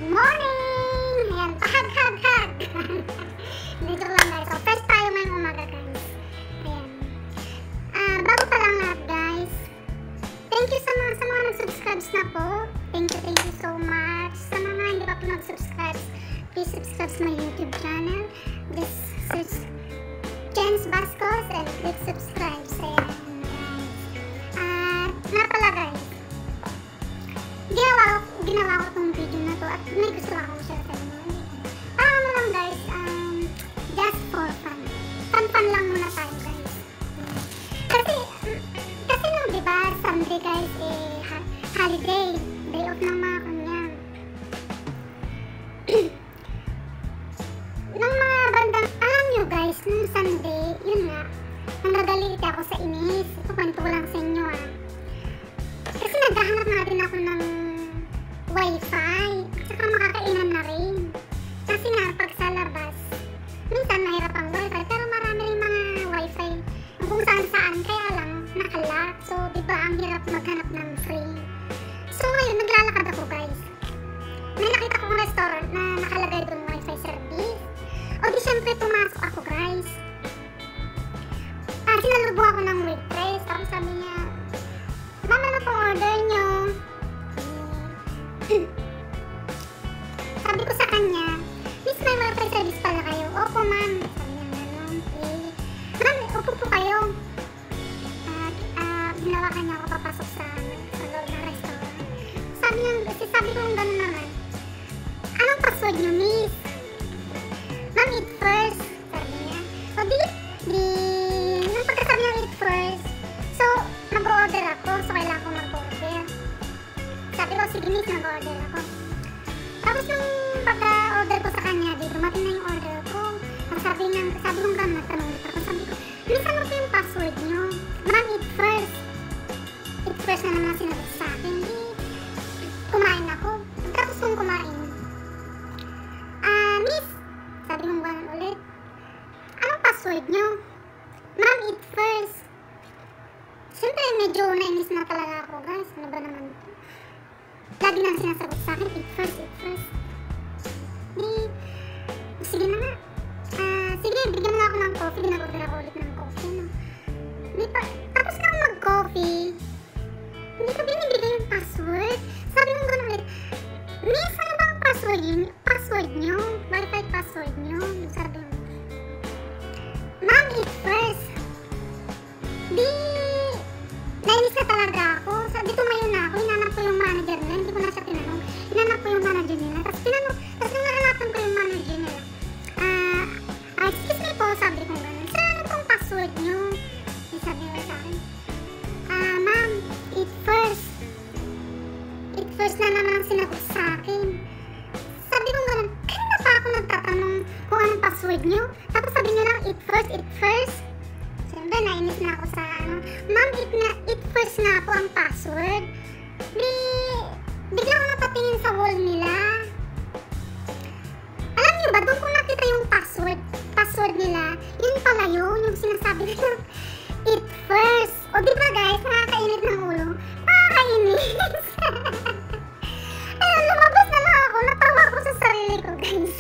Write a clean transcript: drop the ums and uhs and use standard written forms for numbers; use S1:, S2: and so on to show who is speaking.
S1: morning! Ayan, hag! Dito lang guys. So, fresh tayo ngayong umaga guys. Ayan. Bago pa lang lahat guys. Thank you sa mga nag-subscribe na po. Thank you so much. Sa mga hindi pa po nag-subscribe, please subscribe sa my YouTube channel. Just search Jens Bascos and click subscribe. Ayan guys. Nga pala guys. Ginawa ko tong video na to at may gusto akong share sa inyo. Parang ano lang guys, just for fun. Fun lang muna tayo guys. Kasi nung diba, Sunday guys, holiday. Day off ng mga kunyang. Nung mga bandang, alam nyo guys, nung Sunday, yun nga, nanggagalit ako sa inis. Ito kwento ko lang sa inyo Kasi naghahanap nga din ako ng wifi, saka makakainan na rin. Kasi nga, pag sa labas, minsan mahirap ang wifi, pero marami rin mga wifi kung saan, kaya lang nakalock. So, diba, ang hirap maghanap ng free. So, ngayon, naglalakad ako guys. May nakita kong restaurant na nakalagay doon wifi service. O di syempre, pumasok ako guys. Sinalubo ako ng waitress, tapos sabi niya, ma'am, ano pong order nyo? Sabi ko sa kanya, miss, may wifi service pala kayo. Opo ma'am. Sabi niya gano'n, okay. Ma'am, upo po kayo. Ginawa kanya ako papasok sa loob ng restaurant. Sabi ko gano'n naman, anong password niyo miss? Ma'am, eat first. Sabi niya. O nung pagkasabi niya eat first, so mag-order ako. So kailangan ko mag-order. Sabi ko, sige miss, mag-order ako. Tapos nung pagka-order ko sa kanya, di dumating na yung order ko. Sabi ko gano'n, nagtanong ulit ako. Sabi ko, miss, ano po yung password nyo? Ma'am, eat first. Eat first na naman sinagot sa akin. Kumain ako. Tapos kung kumain, miss, sabi ko gano'n ulit, anong password nyo? Ma'am, eat first. Siyempre, medyo nainis na talaga ako guys. Ano ba naman ito? Lagi nang sinasagot sa akin, eat first, eat first. Sige na nga. Sige, bigyan mo ako ng coffee. Binag-order ako ulit ng coffee. No? Tapos na ako mag-coffee. Hindi ko binibigay yung password. Sabi mo gano'n ulit, miss, ano ba ang password nyo? Wifi password nyo? Sabi mo, ma'am, eat first. Nainis na talaga ako. Sabi, tumayo na ako. Hinanap ko yung manager nila. Hindi ko na siya tinanong. Hinanap ko yung manager nila. Tapos nung nahanapan ko yung manager nila, excuse me po, sabi ko gano'n. Sir, ano pong password nyo? Sabi nila sa akin, ma'am, eat first. Eat first na naman ang sinagot sa akin. Sabi ko gano'n, kanina pa ako nagtatanong kung anong password nyo. Tapos sabi nyo lang, eat first, eat first. Siyempre, nainis na ako sa ma'am, eat first na po ang password. Bigla ko napatingin sa wall nila. Alam niyo ba, doon ko nakita yung password nila. Yun pala yun, yung sinasabi nila, eat first. O diba guys, nakakainit ng ulo. Nakakainis. Ayun, lumabas na lang ako. Natawa ko sa sarili ko guys.